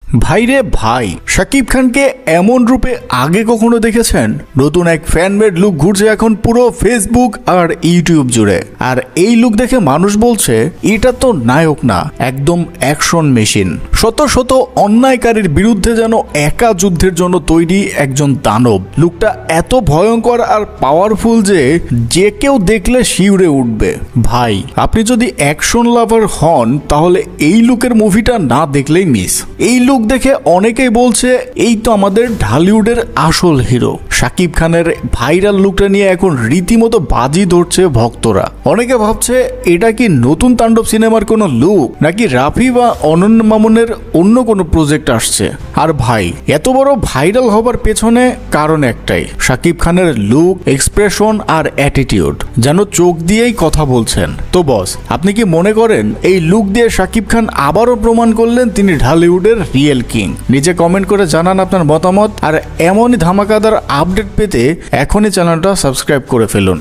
ভাইরে ভাই, শাকিব খানকে এমন রূপে আগে কখনো দেখেছেন? নতুন এক ফ্যানমেড লুক ঘুরছে এখন পুরো ফেসবুক আর ইউটিউব জুড়ে। আর এই লুক দেখে মানুষ বলছে এটা তো নায়ক না, একদম অ্যাকশন মেশিন। শত শত অন্যায়কারীর বিরুদ্ধে যেন একা যুদ্ধের জন্য তৈরি একজন দানব। লুকটা এত ভয়ঙ্কর আর পাওয়ারফুল যে যে কেউ দেখলে শিউরে উঠবে। ভাই, আপনি যদি অ্যাকশন লাভার হন তাহলে এই লুকের মুভিটা না দেখলেই মিস। এই লুক দেখে অনেকেই বলছে এই তো আমাদের ঢালিউডের আসল হিরো। শাকিব খানের ভাইরাল লুকটা নিয়ে এখন রীতিমতো বাজি ধরছে ভক্তরা। অনেকে ভাবছে এটা কি নতুন তাণ্ডব সিনেমার কোনো লুক, নাকি রাফি বা অনন্য মামুনের অন্য কোনো প্রজেক্ট আসছে। আর ভাই, এত বড় ভাইরাল হবার পেছনে কারণ একটাই, শাকিব খানের লুক, এক্সপ্রেশন আর অ্যাটিটিউড, যেন চোখ দিয়েই কথা বলছেন। তো বস, আপনি কি মনে করেন এই লুক দিয়ে শাকিব খান আবারও প্রমাণ করলেন তিনি ঢালিউডের রিয়েল কিং? নিচে কমেন্ট করে জানান আপনার মতামত। আর এমনই ধামাকাদার আপডেট পেতে এখনই চ্যানেলটা সাবস্ক্রাইব করে ফেলুন।